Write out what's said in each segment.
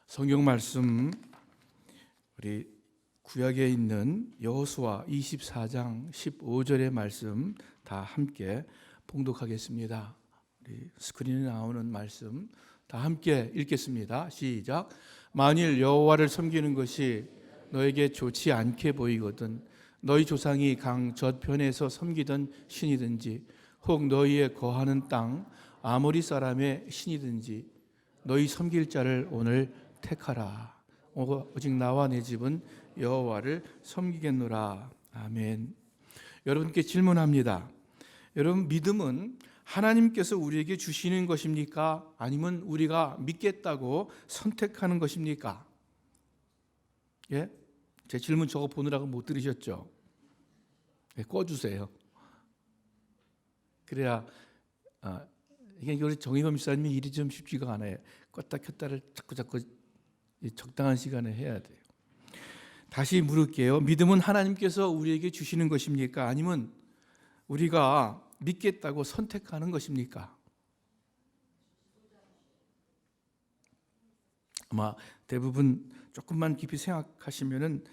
성경 말씀 우리 구약에 있는 여호수아 24장 15절의 말씀 다 함께 봉독하겠습니다. 우리 스크린에 나오는 말씀 다 함께 읽겠습니다. 시작. 만일 여호와를 섬기는 것이 너에게 좋지 않게 보이거든 너희 조상이 강 저편에서 섬기던 신이든지 혹 너희의 거하는 땅 아모리 사람의 신이든지 너희 섬길 자를 오늘 택하라. 오직 나와 내 집은 여호와를 섬기겠노라. 아멘. 여러분께 질문합니다. 여러분, 믿음은 하나님께서 우리에게 주시는 것입니까? 아니면 우리가 믿겠다고 선택하는 것입니까? 예? 제 질문 저거 보느라고 못 들으셨죠? 예, 꺼주세요. 그래야 이게 우리 정의범 목사님이 일이 좀 쉽지가 않아요. 껐다 켰다를 자꾸 적당한 시간에 해야 돼요. 다시 물을게요. 믿음은 하나님께서 우리에게 주시는 것입니까? 아니면 우리가 믿겠다고 선택하는 것입니까? 아마 대부분 조금만 깊이 생각하시면은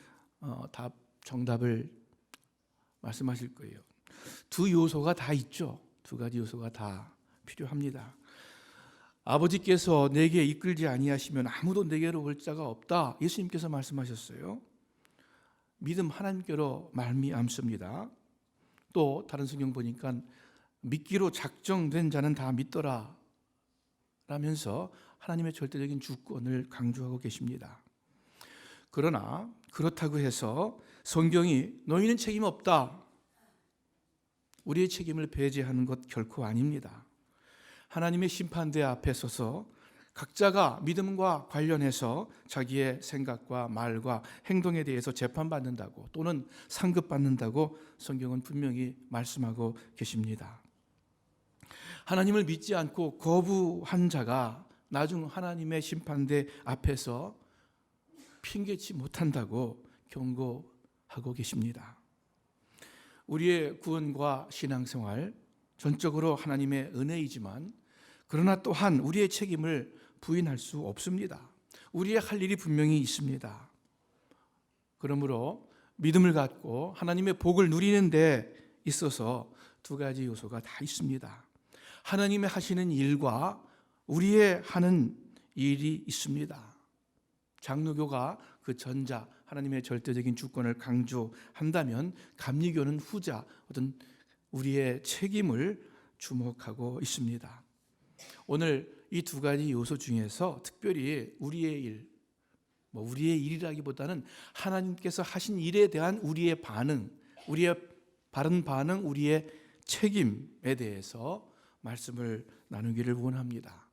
답 정답을 말씀하실 거예요. 두 요소가 다 있죠. 두 가지 요소가 다 필요합니다. 아버지께서 내게 이끌지 아니하시면 아무도 내게로 올 자가 없다. 예수님께서 말씀하셨어요. 믿음 하나님께로 말미암습니다. 또 다른 성경 보니까 믿기로 작정된 자는 다 믿더라 라면서 하나님의 절대적인 주권을 강조하고 계십니다. 그러나 그렇다고 해서 성경이 너희는 책임 없다, 우리의 책임을 배제하는 것 결코 아닙니다. 하나님의 심판대 앞에 서서 각자가 믿음과 관련해서 자기의 생각과 말과 행동에 대해서 재판받는다고 또는 상급받는다고 성경은 분명히 말씀하고 계십니다. 하나님을 믿지 않고 거부한 자가 나중 하나님의 심판대 앞에서 핑계치 못한다고 경고하고 계십니다. 우리의 구원과 신앙생활 전적으로 하나님의 은혜이지만 그러나 또한 우리의 책임을 부인할 수 없습니다. 우리의 할 일이 분명히 있습니다. 그러므로 믿음을 갖고 하나님의 복을 누리는 데 있어서 두 가지 요소가 다 있습니다. 하나님의 하시는 일과 우리의 하는 일이 있습니다. 장로교가 그 전자 하나님의 절대적인 주권을 강조한다면 감리교는 후자 어떤 우리의 책임을 주목하고 있습니다. 오늘 이 두 가지 요소 중에서 특별히 우리의 일, 우리의 일이라기보다는 하나님께서 하신 일에 대한 우리의 반응, 우리의 바른 반응, 우리의 책임에 대해서 말씀을 나누기를 원합니다.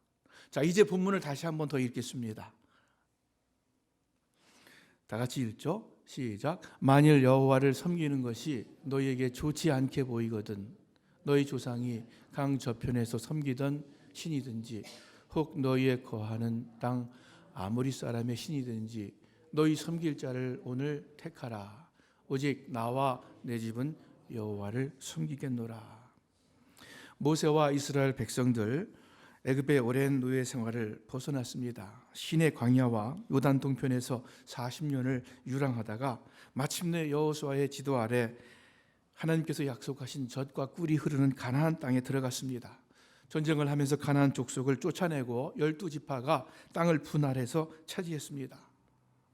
자, 이제 본문을 다시 한번 더 읽겠습니다. 다 같이 읽죠? 시작. 만일 여호와를 섬기는 것이 너희에게 좋지 않게 보이거든 너희 조상이 강 저편에서 섬기던 신이든지 혹 너희의 거하는 땅 아모리 사람의 신이든지 너희 섬길 자를 오늘 택하라. 오직 나와 내 집은 여호와를 섬기겠노라. 모세와 이스라엘 백성들 애굽의 오랜 노예 생활을 벗어났습니다. 시내 광야와 요단 동편에서 40년을 유랑하다가 마침내 여호수아의 지도 아래 하나님께서 약속하신 젖과 꿀이 흐르는 가나안 땅에 들어갔습니다. 전쟁을 하면서 가나안 족속을 쫓아내고 12지파가 땅을 분할해서 차지했습니다.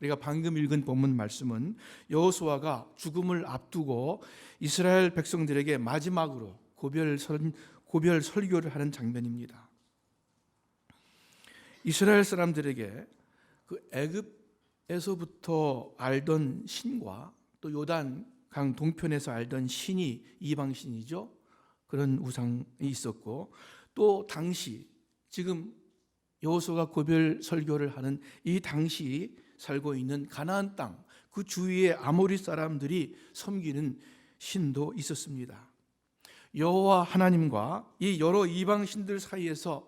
우리가 방금 읽은 본문 말씀은 여호수아가 죽음을 앞두고 이스라엘 백성들에게 마지막으로 고별 설교를 세상입니다. 이스라엘 사람들에게 그 애굽에서부터 알던 신과 또 요단 강 동편에서 알던 신이 이방신이죠. 그런 우상이 있었고 또 당시 지금 여호수아가 고별 설교를 하는 이 당시 살고 있는 가나안 땅 그 주위에 아모리 사람들이 섬기는 신도 있었습니다. 여호와 하나님과 이 여러 이방 신들 사이에서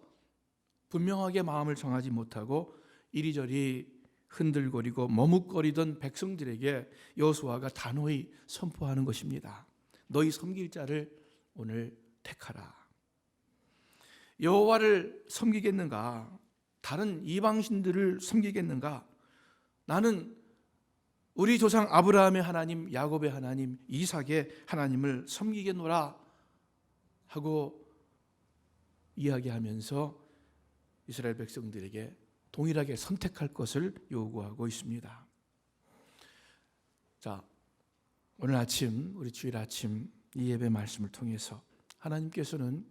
분명하게 마음을 정하지 못하고 이리저리 흔들거리고 머뭇거리던 백성들에게 여호수아가 단호히 선포하는 것입니다. 너희 섬길 자를 오늘 택하라. 여호와를 섬기겠는가? 다른 이방신들을 섬기겠는가? 나는 우리 조상 아브라함의 하나님, 야곱의 하나님, 이삭의 하나님을 섬기겠노라 하고 이야기하면서 이스라엘 백성들에게 동일하게 선택할 것을 요구하고 있습니다. 자, 오늘 아침, 우리 주일 아침 이 예배 말씀을 통해서 하나님께서는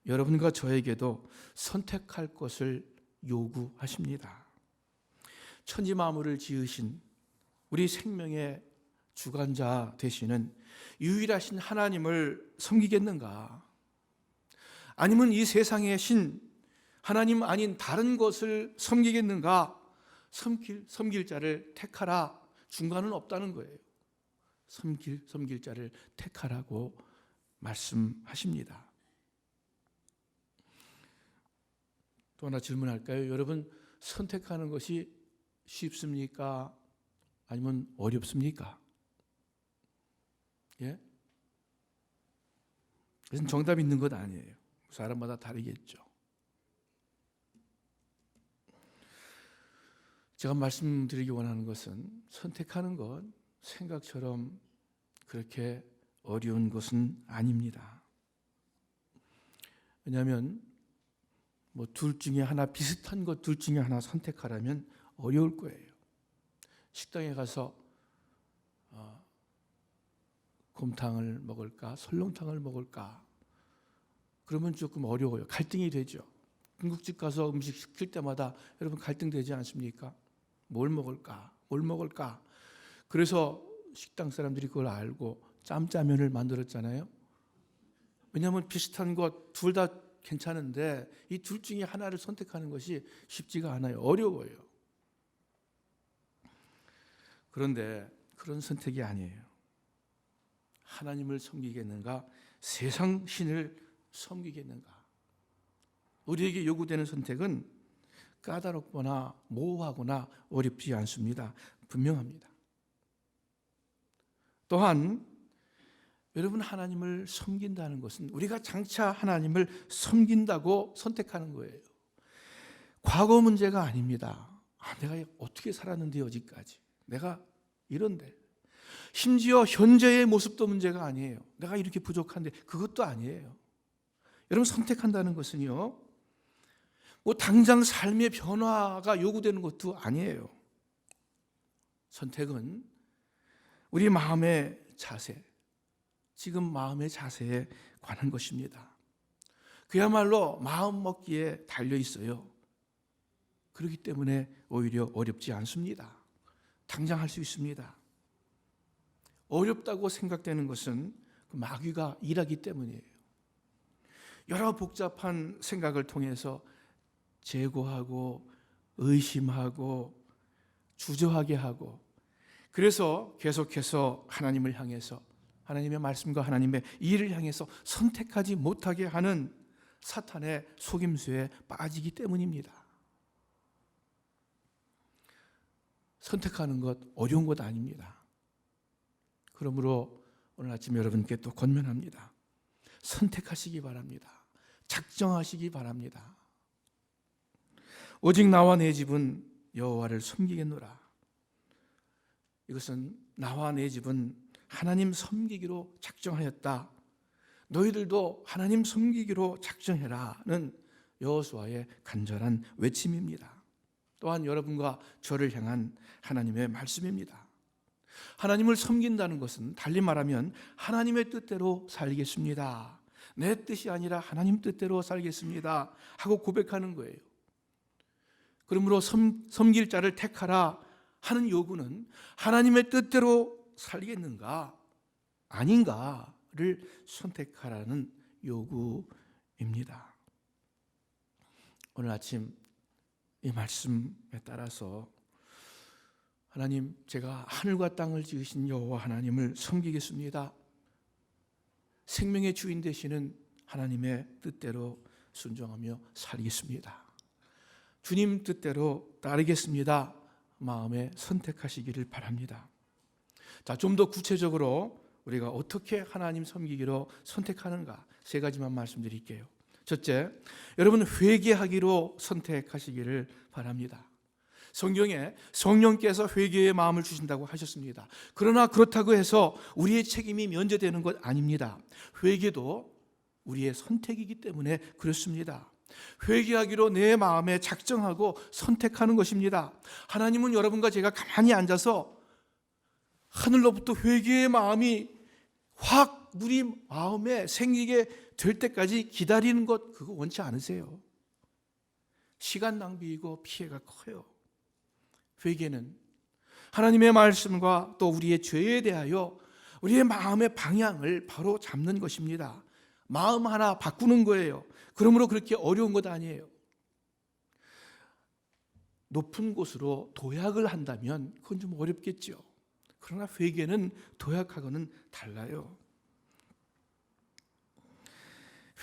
여러분과 저에게도 선택할 것을 요구하십니다. 천지 만물을 지으신 우리 생명의 주관자 되시는 유일하신 하나님을 섬기겠는가? 아니면 이 세상의 신 하나님 아닌 다른 것을 섬기겠는가? 섬길 자를 택하라. 중간은 없다는 거예요. 섬길 자를 택하라고 말씀하십니다. 또 하나 질문할까요? 여러분, 선택하는 것이 쉽습니까? 아니면 어렵습니까? 예? 그래서 정답이 있는 것 아니에요. 사람마다 다르겠죠. 제가 말씀드리기 원하는 것은 선택하는 것 생각처럼 그렇게 어려운 것은 아닙니다. 왜냐하면 둘 중에 하나, 비슷한 것 둘 중에 하나 선택하라면 어려울 거예요. 식당에 가서 곰탕을 먹을까 설렁탕을 먹을까, 그러면 조금 어려워요. 갈등이 되죠. 중국집 가서 음식 시킬 때마다 여러분 갈등되지 않습니까? 뭘 먹을까? 그래서 식당 사람들이 그걸 알고 짬짜면을 만들었잖아요. 왜냐하면 비슷한 것 둘 다 괜찮은데 이 둘 중에 하나를 선택하는 것이 쉽지가 않아요. 어려워요. 그런데 그런 선택이 아니에요. 하나님을 섬기겠는가? 세상 신을 섬기겠는가? 우리에게 요구되는 선택은 까다롭거나 모호하거나 어렵지 않습니다. 분명합니다. 또한 여러분, 하나님을 섬긴다는 것은 우리가 장차 하나님을 섬긴다고 선택하는 거예요. 과거 문제가 아닙니다. 내가 어떻게 살았는데 여지까지, 내가 이런데, 심지어 현재의 모습도 문제가 아니에요. 내가 이렇게 부족한데, 그것도 아니에요. 여러분, 선택한다는 것은요, 당장 삶의 변화가 요구되는 것도 아니에요. 선택은 우리 마음의 자세, 지금 마음의 자세에 관한 것입니다. 그야말로 마음 먹기에 달려 있어요. 그렇기 때문에 오히려 어렵지 않습니다. 당장 할 수 있습니다. 어렵다고 생각되는 것은 마귀가 일하기 때문이에요. 여러 복잡한 생각을 통해서 제고하고 의심하고 주저하게 하고, 그래서 계속해서 하나님을 향해서, 하나님의 말씀과 하나님의 일을 향해서 선택하지 못하게 하는 사탄의 속임수에 빠지기 때문입니다. 선택하는 것 어려운 것 아닙니다. 그러므로 오늘 아침 여러분께 또 권면합니다. 선택하시기 바랍니다. 작정하시기 바랍니다. 오직 나와 내 집은 여호와를 섬기겠노라. 이것은 나와 내 집은 하나님 섬기기로 작정하였다. 너희들도 하나님 섬기기로 작정해라는 여호수아의 간절한 외침입니다. 또한 여러분과 저를 향한 하나님의 말씀입니다. 하나님을 섬긴다는 것은 달리 말하면 하나님의 뜻대로 살겠습니다. 내 뜻이 아니라 하나님 뜻대로 살겠습니다 하고 고백하는 거예요. 그러므로 섬길 자를 택하라 하는 요구는 하나님의 뜻대로 살겠는가 아닌가를 선택하라는 요구입니다. 오늘 아침 이 말씀에 따라서 하나님, 제가 하늘과 땅을 지으신 여호와 하나님을 섬기겠습니다. 생명의 주인 되시는 하나님의 뜻대로 순종하며 살겠습니다. 주님 뜻대로 따르겠습니다. 마음에 선택하시기를 바랍니다. 자, 좀 더 구체적으로 우리가 어떻게 하나님 섬기기로 선택하는가 3가지만 말씀드릴게요. 첫째, 여러분 회개하기로 선택하시기를 바랍니다. 성경에 성령께서 회개의 마음을 주신다고 하셨습니다. 그러나 그렇다고 해서 우리의 책임이 면제되는 것 아닙니다. 회개도 우리의 선택이기 때문에 그렇습니다. 회개하기로 내 마음에 작정하고 선택하는 것입니다. 하나님은 여러분과 제가 가만히 앉아서 하늘로부터 회개의 마음이 확 우리 마음에 생기게 될 때까지 기다리는 것, 그거 원치 않으세요? 시간 낭비이고 피해가 커요. 회개는 하나님의 말씀과 또 우리의 죄에 대하여 우리의 마음의 방향을 바로 잡는 것입니다. 마음 하나 바꾸는 거예요. 그러므로 그렇게 어려운 것 아니에요. 높은 곳으로 도약을 한다면 그건 좀 어렵겠죠. 그러나 회개는 도약하고는 달라요.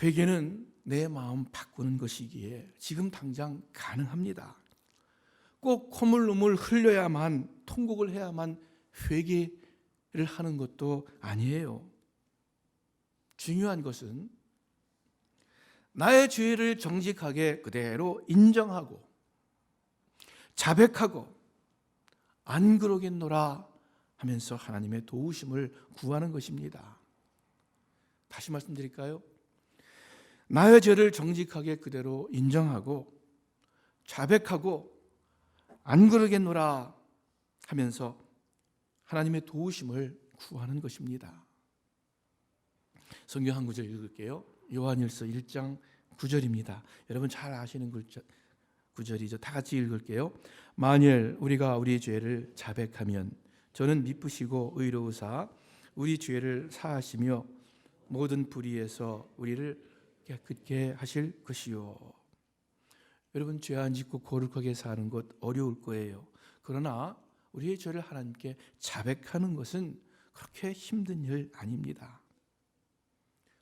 회개는 내 마음 바꾸는 것이기에 지금 당장 가능합니다. 꼭 콧물 눈물 흘려야만, 통곡을 해야만 회개를 하는 것도 아니에요. 중요한 것은 나의 죄를 정직하게 그대로 인정하고 자백하고 안 그러겠노라 하면서 하나님의 도우심을 구하는 것입니다. 다시 말씀드릴까요? 나의 죄를 정직하게 그대로 인정하고 자백하고 안 그러겠노라 하면서 하나님의 도우심을 구하는 것입니다. 성경 한 구절 읽을게요. 요한일서 1장 9절입니다. 여러분 잘 아시는 구절이죠. 다 같이 읽을게요. 만일 우리가 우리 죄를 자백하면 저는 미쁘시고 의로우사 우리 죄를 사하시며 모든 불의에서 우리를 깨끗게 하실 것이요. 여러분 죄 안 짓고 거룩하게 사는 것 어려울 거예요. 그러나 우리의 죄를 하나님께 자백하는 것은 그렇게 힘든 일 아닙니다.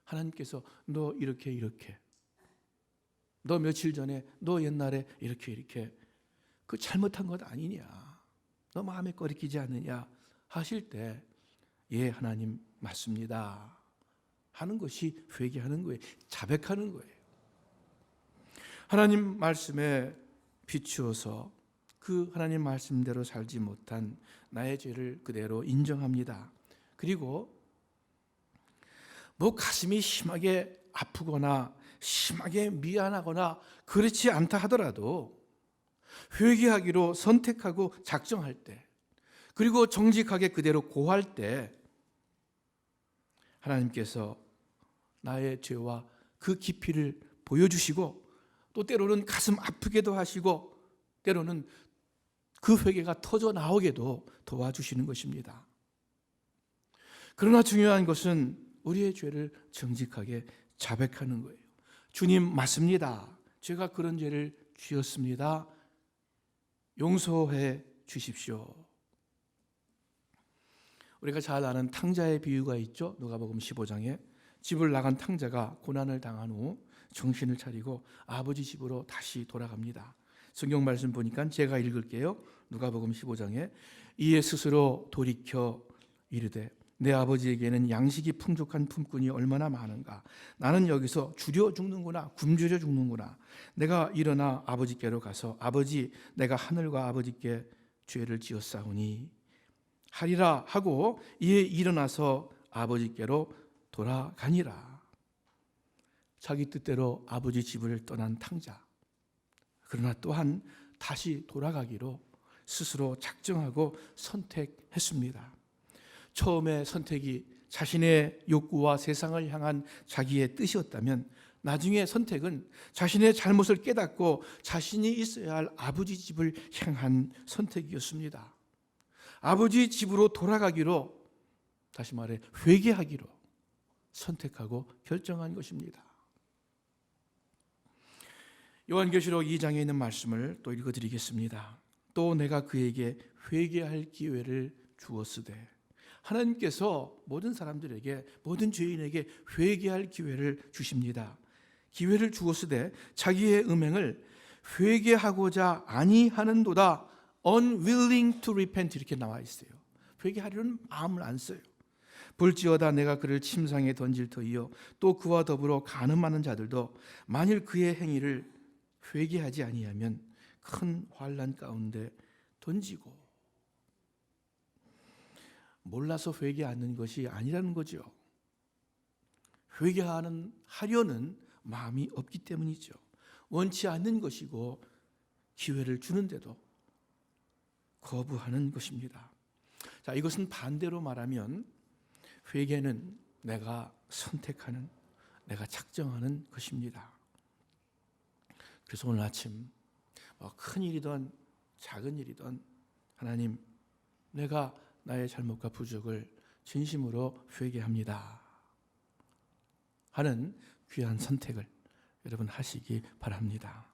하나님께서 너 이렇게 너 며칠 전에 너 옛날에 이렇게 그 잘못한 것 아니냐, 너 마음에 꺼리끼지 않느냐 하실 때 예 하나님 맞습니다 하는 것이 회개하는 거예요. 자백하는 거예요. 하나님 말씀에 비추어서 그 하나님 말씀대로 살지 못한 나의 죄를 그대로 인정합니다. 그리고 뭐 가슴이 심하게 아프거나 심하게 미안하거나 그렇지 않다 하더라도 회개하기로 선택하고 작정할 때, 그리고 정직하게 그대로 고할 때 하나님께서 나의 죄와 그 깊이를 보여주시고 또 때로는 가슴 아프게도 하시고 때로는 그 회개가 터져 나오게도 도와주시는 것입니다. 그러나 중요한 것은 우리의 죄를 정직하게 자백하는 거예요. 주님 맞습니다. 제가 그런 죄를 지었습니다. 용서해 주십시오. 우리가 잘 아는 탕자의 비유가 있죠. 누가복음 15장에 집을 나간 탕자가 고난을 당한 후 정신을 차리고 아버지 집으로 다시 돌아갑니다. 성경 말씀 보니까 제가 읽을게요. 누가복음 15장에 이에 스스로 돌이켜 이르되 내 아버지에게는 양식이 풍족한 품꾼이 얼마나 많은가. 나는 여기서 주려 죽는구나, 굶주려 죽는구나. 내가 일어나 아버지께로 가서 아버지 내가 하늘과 아버지께 죄를 지었사오니 하리라 하고 이에 일어나서 아버지께로 돌아가니라. 자기 뜻대로 아버지 집을 떠난 탕자, 그러나 또한 다시 돌아가기로 스스로 작정하고 선택했습니다. 처음에 선택이 자신의 욕구와 세상을 향한 자기의 뜻이었다면 나중에 선택은 자신의 잘못을 깨닫고 자신이 있어야 할 아버지 집을 향한 선택이었습니다. 아버지 집으로 돌아가기로, 다시 말해 회개하기로 선택하고 결정한 것입니다. 요한계시록 2장에 있는 말씀을 또 읽어드리겠습니다. 또 내가 그에게 회개할 기회를 주었으되, 하나님께서 모든 사람들에게, 모든 죄인에게 회개할 기회를 주십니다. 기회를 주었으되 자기의 음행을 회개하고자 아니하는도다. unwilling to repent 이렇게 나와 있어요. 회개하려는 마음을 안 써요. 볼지어다 내가 그를 침상에 던질 터이요 또 그와 더불어 간음하는 자들도 만일 그의 행위를 회개하지 아니하면 큰 환난 가운데 던지고. 몰라서 회개하는 것이 아니라는 거죠. 하려는 마음이 없기 때문이죠. 원치 않는 것이고 기회를 주는데도 거부하는 것입니다. 자, 이것은 반대로 말하면 회개는 내가 선택하는, 내가 작정하는 것입니다. 그래서 오늘 아침 큰 일이든 작은 일이든 하나님, 내가 나의 잘못과 부족을 진심으로 회개합니다 하는 귀한 선택을 여러분 하시기 바랍니다.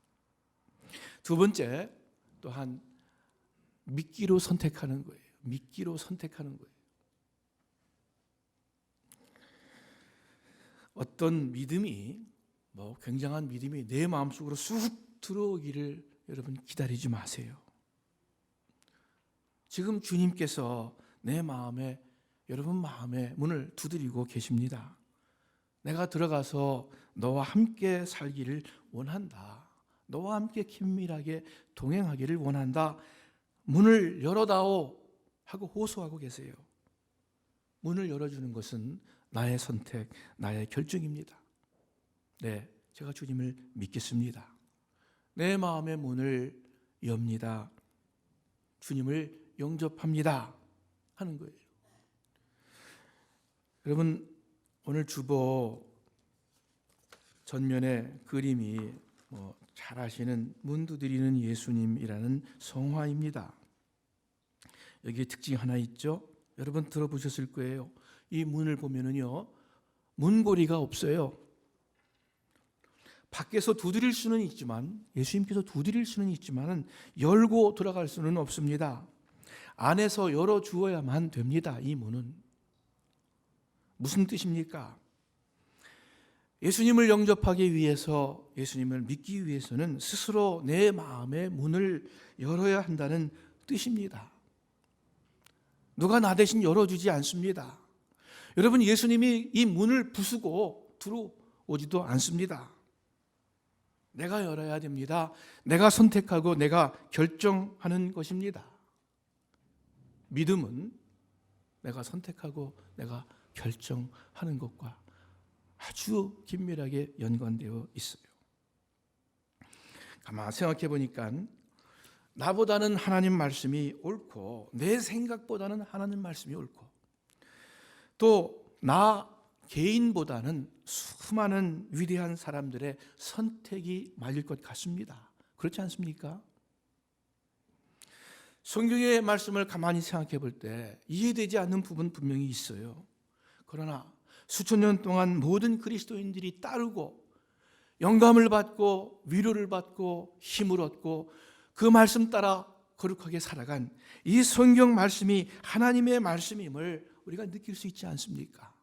두 번째, 또한 믿기로 선택하는 거예요. 믿기로 선택하는 거예요. 어떤 믿음이, 굉장한 믿음이 내 마음속으로 쑥 들어오기를 여러분 기다리지 마세요. 지금 주님께서 내 마음에, 여러분 마음에 문을 두드리고 계십니다. 내가 들어가서 너와 함께 살기를 원한다. 너와 함께 긴밀하게 동행하기를 원한다. 문을 열어다오 하고 호소하고 계세요. 문을 열어주는 것은 나의 선택, 나의 결정입니다. 네, 제가 주님을 믿겠습니다. 내 마음의 문을 엽니다. 주님을 영접합니다 하는 거예요. 여러분, 오늘 주보 전면에 그림이 잘 아시는 문 두드리는 예수님이라는 성화입니다. 여기에 특징이 하나 있죠. 여러분 들어보셨을 거예요. 이 문을 보면은요, 문고리가 없어요. 밖에서 두드릴 수는 있지만, 예수님께서 두드릴 수는 있지만 열고 들어갈 수는 없습니다. 안에서 열어주어야만 됩니다. 이 문은 무슨 뜻입니까? 예수님을 영접하기 위해서, 예수님을 믿기 위해서는 스스로 내 마음의 문을 열어야 한다는 뜻입니다. 누가 나 대신 열어주지 않습니다. 여러분, 예수님이 이 문을 부수고 들어오지도 않습니다. 내가 열어야 됩니다. 내가 선택하고 내가 결정하는 것입니다. 믿음은 내가 선택하고 내가 결정하는 것과 아주 긴밀하게 연관되어 있어요. 가만 생각해 보니까 나보다는 하나님 말씀이 옳고, 내 생각보다는 하나님 말씀이 옳고, 또 나 개인보다는 수많은 위대한 사람들의 선택이 맞을 것 같습니다. 그렇지 않습니까? 성경의 말씀을 가만히 생각해 볼 때 이해되지 않는 부분 분명히 있어요. 그러나 수천 년 동안 모든 그리스도인들이 따르고 영감을 받고 위로를 받고 힘을 얻고 그 말씀 따라 거룩하게 살아간 이 성경 말씀이 하나님의 말씀임을 우리가 느낄 수 있지 않습니까?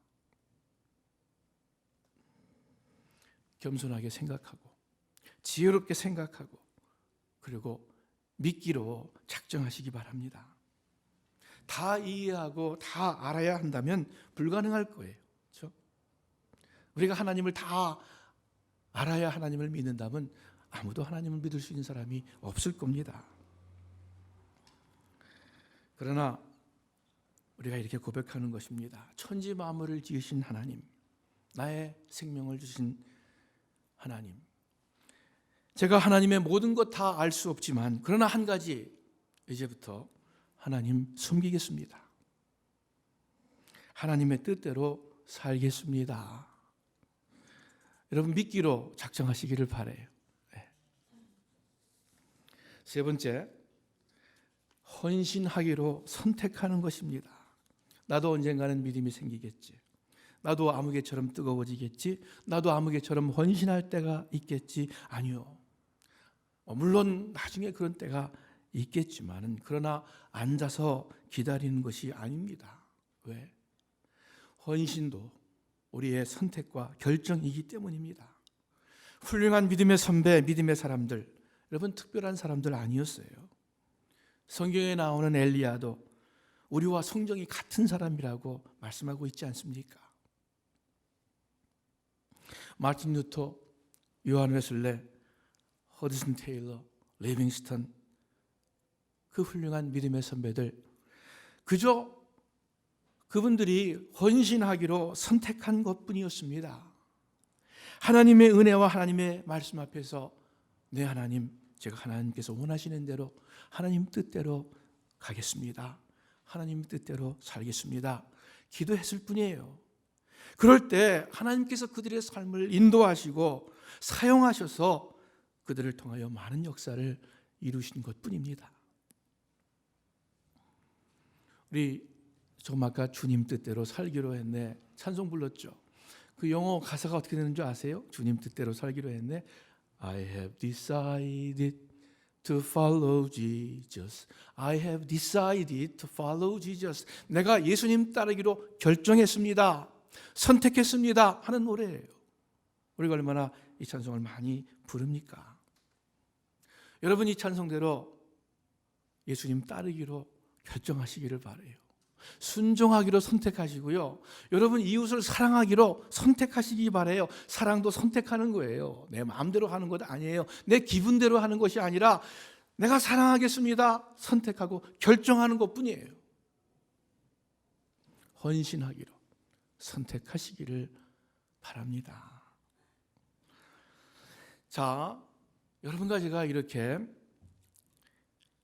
겸손하게 생각하고 지혜롭게 생각하고 그리고 믿기로 작정하시기 바랍니다. 다 이해하고 다 알아야 한다면 불가능할 거예요. 그렇죠? 우리가 하나님을 다 알아야 하나님을 믿는다면 아무도 하나님을 믿을 수 있는 사람이 없을 겁니다. 그러나 우리가 이렇게 고백하는 것입니다. 천지 만물을 지으신 하나님, 나의 생명을 주신 하나님, 제가 하나님의 모든 것 다 알 수 없지만 그러나 한 가지, 이제부터 하나님 숨기겠습니다. 하나님의 뜻대로 살겠습니다. 여러분 믿기로 작정하시기를 바라요. 네. 세 번째, 헌신하기로 선택하는 것입니다. 나도 언젠가는 믿음이 생기겠지. 나도 아무개처럼 뜨거워지겠지. 나도 아무개처럼 헌신할 때가 있겠지. 아니요. 물론 나중에 그런 때가 있겠지만은 그러나 앉아서 기다리는 것이 아닙니다. 왜? 헌신도 우리의 선택과 결정이기 때문입니다. 훌륭한 믿음의 선배, 믿음의 사람들, 여러분 특별한 사람들 아니었어요. 성경에 나오는 엘리야도 우리와 성정이 같은 사람이라고 말씀하고 있지 않습니까? 마틴 루터, 요한 웨슬레, 허드슨 테일러, 리빙스턴, 그 훌륭한 믿음의 선배들, 그저 그분들이 헌신하기로 선택한 것뿐이었습니다. 하나님의 은혜와 하나님의 말씀 앞에서 네 하나님, 제가 하나님께서 원하시는 대로 하나님 뜻대로 가겠습니다. 하나님 뜻대로 살겠습니다. 기도했을 뿐이에요. 그럴 때 하나님께서 그들의 삶을 인도하시고 사용하셔서 그들을 통하여 많은 역사를 이루신 것뿐입니다. 우리 조금 아까 주님 뜻대로 살기로 했네 찬송 불렀죠. 그 영어 가사가 어떻게 되는 줄 아세요? 주님 뜻대로 살기로 했네. I have decided to follow Jesus. I have decided to follow Jesus. 내가 예수님 따르기로 결정했습니다. 선택했습니다. 하는 노래예요. 우리가 얼마나 이 찬송을 많이 부릅니까? 여러분 이 찬송대로 예수님 따르기로 결정하시기를 바라요. 순종하기로 선택하시고요. 여러분 이웃을 사랑하기로 선택하시기 바라요. 사랑도 선택하는 거예요. 내 마음대로 하는 것 아니에요. 내 기분대로 하는 것이 아니라 내가 사랑하겠습니다. 선택하고 결정하는 것뿐이에요. 헌신하기로 선택하시기를 바랍니다. 자, 여러분과 제가 이렇게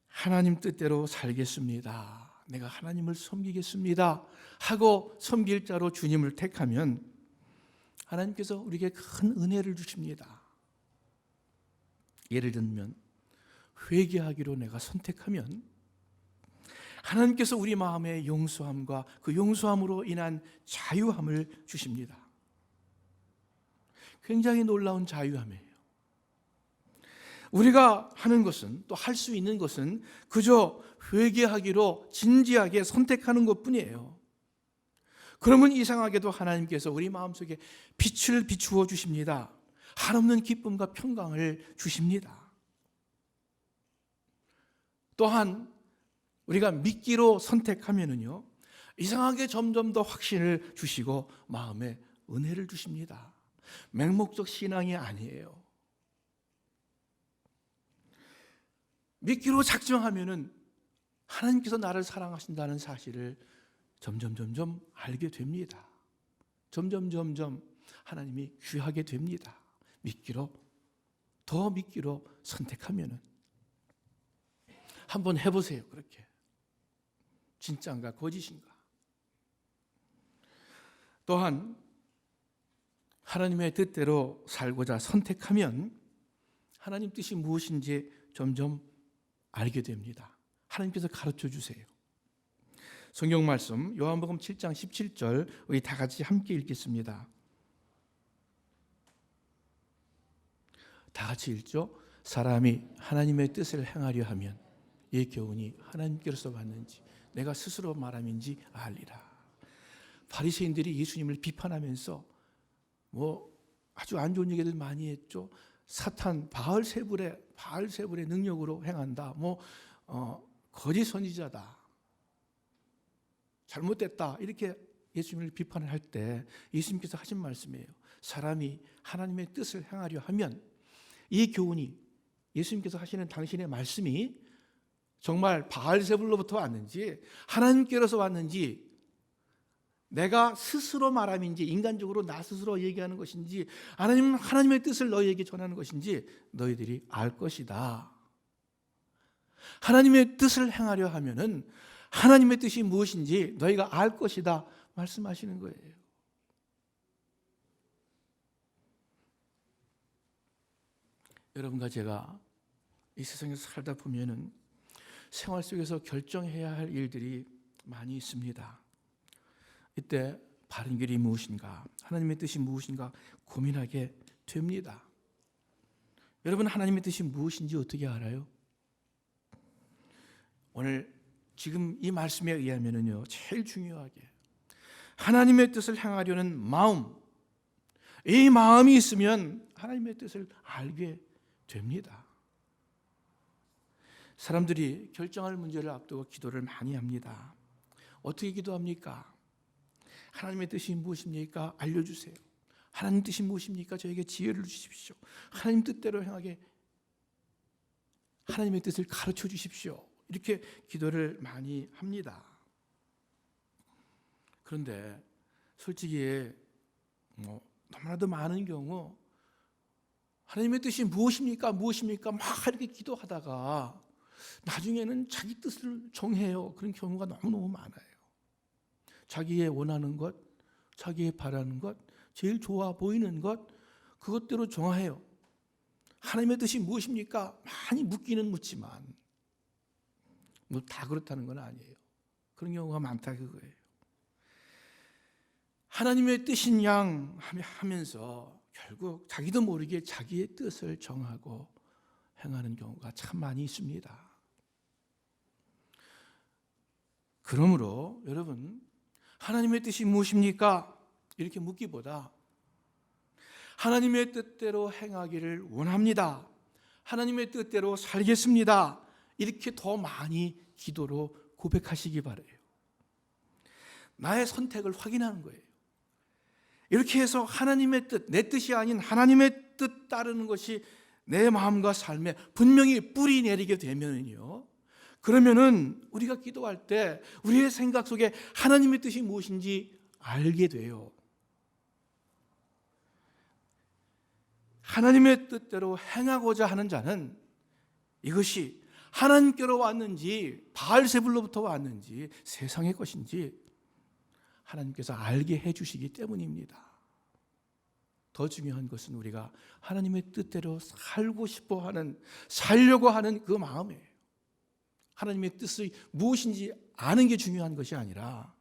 하나님 뜻대로 살겠습니다. 내가 하나님을 섬기겠습니다 하고 섬길 자로 주님을 택하면 하나님께서 우리에게 큰 은혜를 주십니다. 예를 들면 회개하기로 내가 선택하면 하나님께서 우리 마음의 용서함과 그 용서함으로 인한 자유함을 주십니다. 굉장히 놀라운 자유함이에요. 우리가 하는 것은 또 할 수 있는 것은 그저 회개하기로 진지하게 선택하는 것뿐이에요. 그러면 이상하게도 하나님께서 우리 마음속에 빛을 비추어 주십니다. 한없는 기쁨과 평강을 주십니다. 또한 우리가 믿기로 선택하면은요, 이상하게 점점 더 확신을 주시고 마음에 은혜를 주십니다. 맹목적 신앙이 아니에요. 믿기로 작정하면은 하나님께서 나를 사랑하신다는 사실을 점점 알게 됩니다. 점점 하나님이 귀하게 됩니다. 믿기로, 더 믿기로 선택하면은 한번 해보세요. 그렇게 진짜인가 거짓인가. 또한 하나님의 뜻대로 살고자 선택하면 하나님 뜻이 무엇인지 점점 알게 됩니다. 하나님께서 가르쳐 주세요. 성경 말씀 요한복음 7장 17절 우리 다 같이 함께 읽겠습니다. 다 같이 읽죠. 사람이 하나님의 뜻을 행하려 하면 이 교훈이 하나님께로서 왔는지 내가 스스로 말함인지 알리라. 바리새인들이 예수님을 비판하면서 아주 안 좋은 얘기들 많이 했죠. 사탄 바알세불의 능력으로 행한다. 거짓 선지자다. 잘못됐다. 이렇게 예수님을 비판을 할 때 예수님께서 하신 말씀이에요. 사람이 하나님의 뜻을 행하려 하면 이 교훈이 예수님께서 하시는 당신의 말씀이 정말 바알세불로부터 왔는지 하나님께로서 왔는지 내가 스스로 말함인지 인간적으로 나 스스로 얘기하는 것인지 아니면 하나님의 뜻을 너희에게 전하는 것인지 너희들이 알 것이다. 하나님의 뜻을 행하려 하면은 하나님의 뜻이 무엇인지 너희가 알 것이다 말씀하시는 거예요. 여러분과 제가 이 세상에서 살다 보면은 생활 속에서 결정해야 할 일들이 많이 있습니다. 이때 바른 길이 무엇인가, 하나님의 뜻이 무엇인가 고민하게 됩니다. 여러분 하나님의 뜻이 무엇인지 어떻게 알아요? 오늘 지금 이 말씀에 의하면은요, 제일 중요하게 하나님의 뜻을 행하려는 마음, 이 마음이 있으면 하나님의 뜻을 알게 됩니다. 사람들이 결정할 문제를 앞두고 기도를 많이 합니다. 어떻게 기도합니까? 하나님의 뜻이 무엇입니까? 알려주세요. 하나님 뜻이 무엇입니까? 저에게 지혜를 주십시오. 하나님 뜻대로 행하게 하나님의 뜻을 가르쳐 주십시오. 이렇게 기도를 많이 합니다. 그런데 솔직히 너무나도 많은 경우 하나님의 뜻이 무엇입니까? 무엇입니까? 막 이렇게 기도하다가 나중에는 자기 뜻을 정해요. 그런 경우가 너무너무 많아요. 자기의 원하는 것, 자기의 바라는 것, 제일 좋아 보이는 것, 그것대로 정하해요. 하나님의 뜻이 무엇입니까? 많이 묻기는 묻지만 뭐 다 그렇다는 건 아니에요. 그런 경우가 많다 그거예요. 하나님의 뜻인 양 하면서 결국 자기도 모르게 자기의 뜻을 정하고 행하는 경우가 참 많이 있습니다. 그러므로 여러분, 하나님의 뜻이 무엇입니까? 이렇게 묻기보다 하나님의 뜻대로 행하기를 원합니다. 하나님의 뜻대로 살겠습니다. 이렇게 더 많이 기도로 고백하시기 바라요. 나의 선택을 확인하는 거예요. 이렇게 해서 하나님의 뜻, 내 뜻이 아닌 하나님의 뜻 따르는 것이 내 마음과 삶에 분명히 뿌리 내리게 되면요, 그러면은 우리가 기도할 때 우리의 생각 속에 하나님의 뜻이 무엇인지 알게 돼요. 하나님의 뜻대로 행하고자 하는 자는 이것이 하나님께로 왔는지 바알세불로부터 왔는지 세상의 것인지 하나님께서 알게 해주시기 때문입니다. 더 중요한 것은 우리가 하나님의 뜻대로 살고 싶어 하는, 살려고 하는 그 마음이에요. 하나님의 뜻이 무엇인지 아는 게 중요한 것이 아니라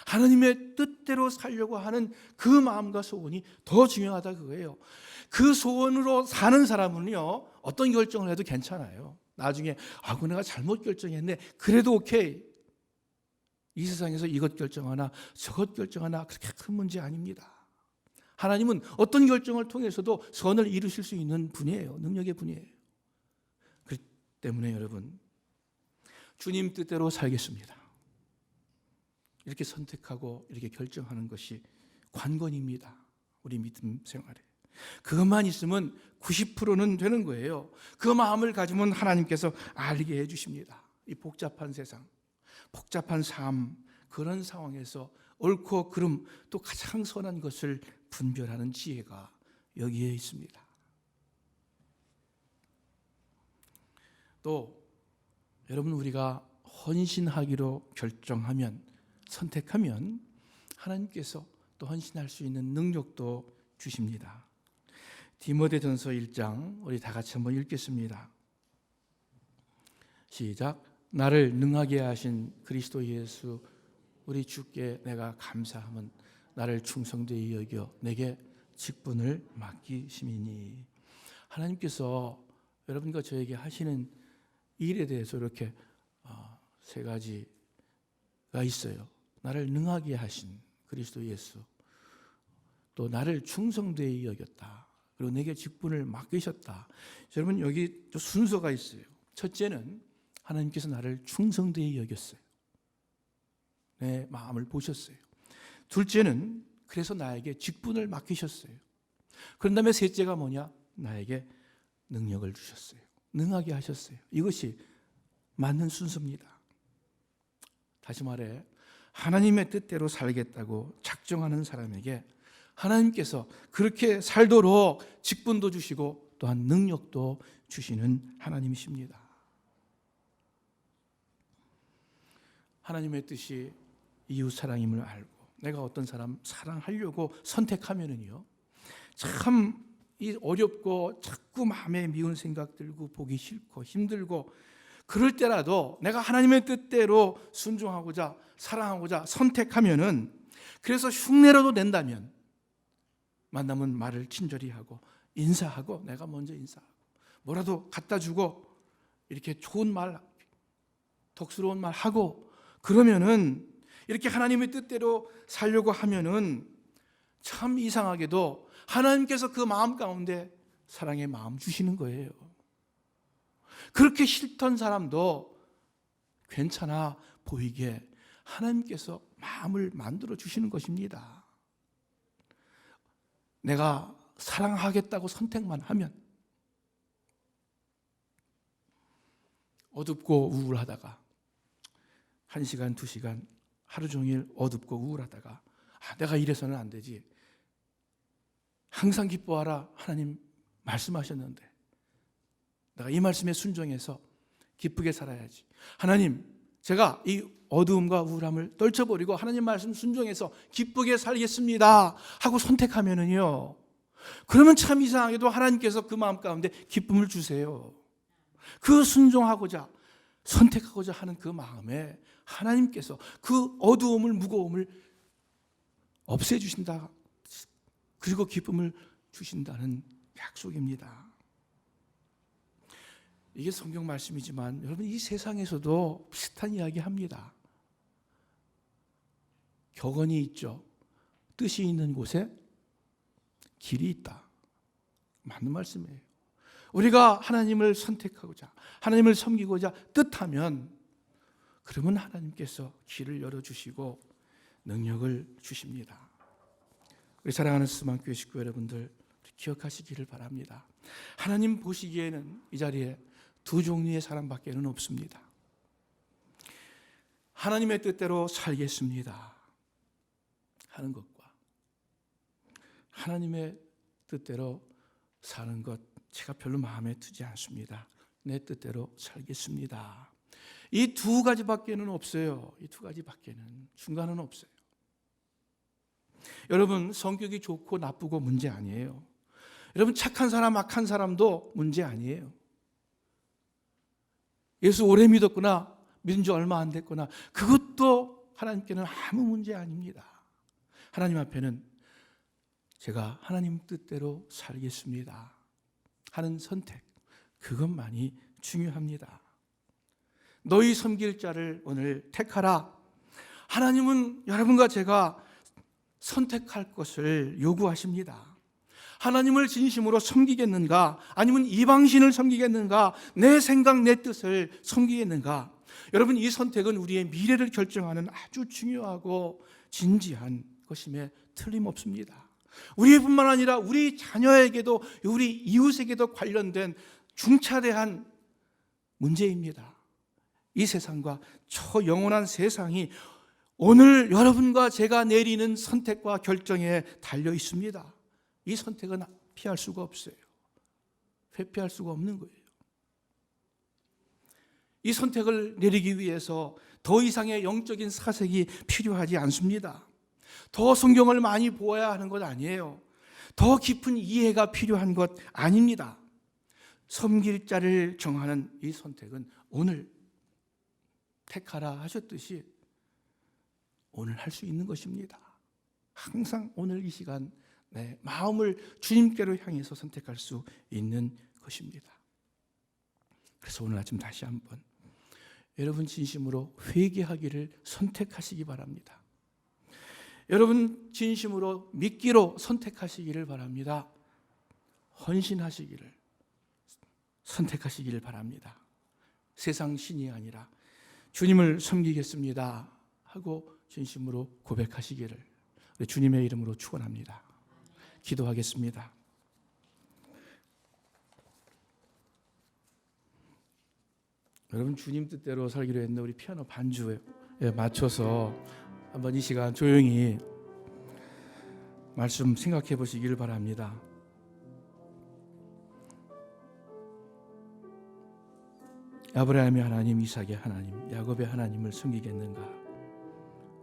하나님의 뜻대로 살려고 하는 그 마음과 소원이 더 중요하다 그거예요. 그 소원으로 사는 사람은요, 어떤 결정을 해도 괜찮아요. 나중에 그 내가 잘못 결정했네, 그래도 오케이. 이 세상에서 이것 결정하나 저것 결정하나 그렇게 큰 문제 아닙니다. 하나님은 어떤 결정을 통해서도 선을 이루실 수 있는 분이에요. 능력의 분이에요. 그렇기 때문에 여러분, 주님 뜻대로 살겠습니다, 이렇게 선택하고 이렇게 결정하는 것이 관건입니다. 우리 믿음 생활에 그것만 있으면 90%는 되는 거예요. 그 마음을 가지면 하나님께서 알게 해주십니다. 이 복잡한 세상, 복잡한 삶, 그런 상황에서 옳고 그름, 또 가장 선한 것을 분별하는 지혜가 여기에 있습니다. 또 여러분, 우리가 헌신하기로 결정하면, 선택하면 하나님께서 또 헌신할 수 있는 능력도 주십니다. 디모데전서 1장 우리 다 같이 한번 읽겠습니다. 시작. 나를 능하게 하신 그리스도 예수 우리 주께 내가 감사함은 나를 충성되이 여겨 내게 직분을 맡기심이니. 하나님께서 여러분과 저에게 하시는 일에 대해서 이렇게 세 가지가 있어요. 나를 능하게 하신 그리스도 예수, 또 나를 충성되이 여겼다, 그리고 내게 직분을 맡기셨다. 여러분, 여기 또 순서가 있어요. 첫째는 하나님께서 나를 충성되이 여겼어요. 내 마음을 보셨어요. 둘째는 그래서 나에게 직분을 맡기셨어요. 그런 다음에 셋째가 뭐냐? 나에게 능력을 주셨어요. 능하게 하셨어요. 이것이 맞는 순서입니다. 다시 말해, 하나님의 뜻대로 살겠다고 작정하는 사람에게 하나님께서 그렇게 살도록 직분도 주시고 또한 능력도 주시는 하나님이십니다. 하나님의 뜻이 이웃사랑임을 알고 내가 어떤 사람 사랑하려고 선택하면은요, 참 이 어렵고 자꾸 마음에 미운 생각 들고 보기 싫고 힘들고 그럴 때라도 내가 하나님의 뜻대로 순종하고자 사랑하고자 선택하면은, 그래서 흉내라도 낸다면 만나면 말을 친절히 하고 인사하고, 내가 먼저 인사하고 뭐라도 갖다 주고 이렇게 좋은 말, 덕스러운 말 하고, 그러면은 이렇게 하나님의 뜻대로 살려고 하면은 참 이상하게도 하나님께서 그 마음 가운데 사랑의 마음 주시는 거예요. 그렇게 싫던 사람도 괜찮아 보이게 하나님께서 마음을 만들어 주시는 것입니다. 내가 사랑하겠다고 선택만 하면 어둡고 우울하다가 1시간, 2시간 하루 종일 어둡고 우울하다가 내가 이래서는 안 되지. 항상 기뻐하라 하나님 말씀하셨는데 내가 이 말씀에 순종해서 기쁘게 살아야지. 하나님, 제가 이 어두움과 우울함을 떨쳐버리고 하나님 말씀 순종해서 기쁘게 살겠습니다 하고 선택하면은요, 그러면 참 이상하게도 하나님께서 그 마음 가운데 기쁨을 주세요. 그 순종하고자 선택하고자 하는 그 마음에 하나님께서 그 어두움을, 무거움을 없애주신다. 그리고 기쁨을 주신다는 약속입니다. 이게 성경 말씀이지만 여러분, 이 세상에서도 비슷한 이야기 합니다. 격언이 있죠. 뜻이 있는 곳에 길이 있다. 맞는 말씀이에요. 우리가 하나님을 선택하고자, 하나님을 섬기고자 뜻하면, 그러면 하나님께서 길을 열어주시고 능력을 주십니다. 우리 사랑하는 스만교회 식구 여러분들, 기억하시기를 바랍니다. 하나님 보시기에는 이 자리에 두 종류의 사람밖에는 없습니다. 하나님의 뜻대로 살겠습니다 하는 것과 하나님의 뜻대로 사는 것, 제가 별로 마음에 드지 않습니다. 내 뜻대로 살겠습니다. 이 두 가지밖에는 없어요. 이 두 가지밖에는, 중간은 없어요. 여러분, 성격이 좋고 나쁘고 문제 아니에요. 여러분, 착한 사람, 악한 사람도 문제 아니에요. 예수 오래 믿었거나 믿은 지 얼마 안 됐거나, 그것도 하나님께는 아무 문제 아닙니다. 하나님 앞에는 제가 하나님 뜻대로 살겠습니다 하는 선택, 그것만이 중요합니다. 너희 섬길 자를 오늘 택하라. 하나님은 여러분과 제가 선택할 것을 요구하십니다. 하나님을 진심으로 섬기겠는가? 아니면 이방신을 섬기겠는가? 내 생각, 내 뜻을 섬기겠는가? 여러분, 이 선택은 우리의 미래를 결정하는 아주 중요하고 진지한 것임에 틀림없습니다. 우리뿐만 아니라 우리 자녀에게도, 우리 이웃에게도 관련된 중차대한 문제입니다. 이 세상과 저 영원한 세상이 오늘 여러분과 제가 내리는 선택과 결정에 달려 있습니다. 이 선택은 피할 수가 없어요. 회피할 수가 없는 거예요. 이 선택을 내리기 위해서 더 이상의 영적인 사색이 필요하지 않습니다. 더 성경을 많이 보아야 하는 것 아니에요. 더 깊은 이해가 필요한 것 아닙니다. 섬길 자를 정하는 이 선택은 오늘 택하라 하셨듯이 오늘 할 수 있는 것입니다. 항상 오늘 이 시간 내 마음을 주님께로 향해서 선택할 수 있는 것입니다. 그래서 오늘 아침 다시 한번 여러분 진심으로 회개하기를 선택하시기 바랍니다. 여러분 진심으로 믿기로 선택하시기를 바랍니다. 헌신하시기를 선택하시기를 바랍니다. 세상 신이 아니라 주님을 섬기겠습니다 하고 진심으로 고백하시기를 주님의 이름으로 축원합니다. 기도하겠습니다. 여러분, 주님 뜻대로 살기로 했는데 우리 피아노 반주에 맞춰서 한번 이 시간 조용히 말씀 생각해 보시기를 바랍니다. 아브라함의 하나님, 이삭의 하나님, 야곱의 하나님을 섬기겠는가?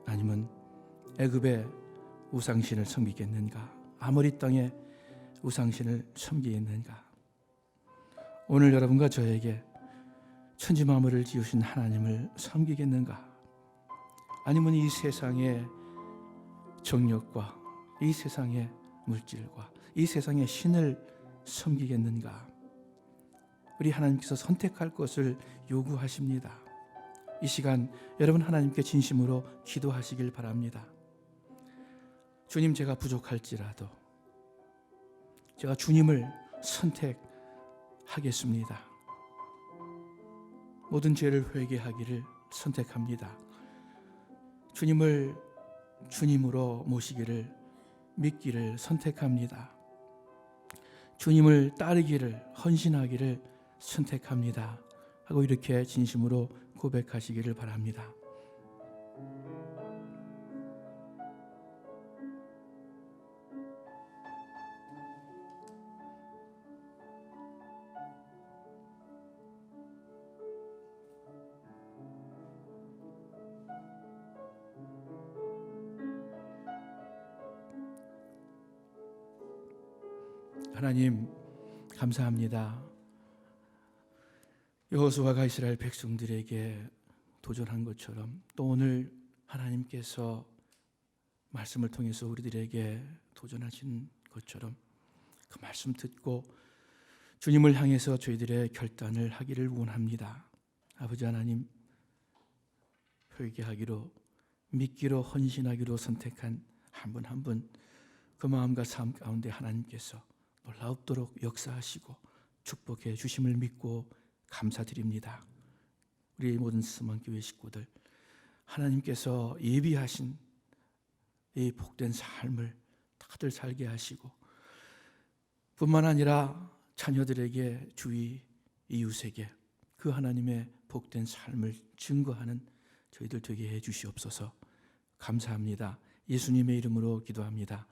아니면 애굽의 우상신을 섬기겠는가? 아모리 땅의 우상신을 섬기겠는가? 오늘 여러분과 저에게 천지만물을 지으신 하나님을 섬기겠는가? 아니면 이 세상의 정욕과 이 세상의 물질과 이 세상의 신을 섬기겠는가? 우리 하나님께서 선택할 것을 요구하십니다. 이 시간 여러분 하나님께 진심으로 기도하시길 바랍니다. 주님, 제가 부족할지라도 제가 주님을 선택하겠습니다. 모든 죄를 회개하기를 선택합니다. 주님을 주님으로 모시기를, 믿기를 선택합니다. 주님을 따르기를, 헌신하기를 선택합니다 하고 이렇게 진심으로 고백하시기를 바랍니다. 하나님 감사합니다. 여호수아가 이스라엘 백성들에게 도전한 것처럼 또 오늘 하나님께서 말씀을 통해서 우리들에게 도전하신 것처럼 그 말씀 듣고 주님을 향해서 저희들의 결단을 하기를 원합니다. 아버지 하나님, 회개하기로, 믿기로, 헌신하기로 선택한 한 분 한 분 그 마음과 삶 가운데 하나님께서 놀라웁도록 역사하시고 축복해 주심을 믿고 감사드립니다. 우리 모든 스만교회 식구들, 하나님께서 예비하신 이 복된 삶을 다들 살게 하시고 뿐만 아니라 자녀들에게, 주위 이웃에게 그 하나님의 복된 삶을 증거하는 저희들 되게 해 주시옵소서. 감사합니다. 예수님의 이름으로 기도합니다.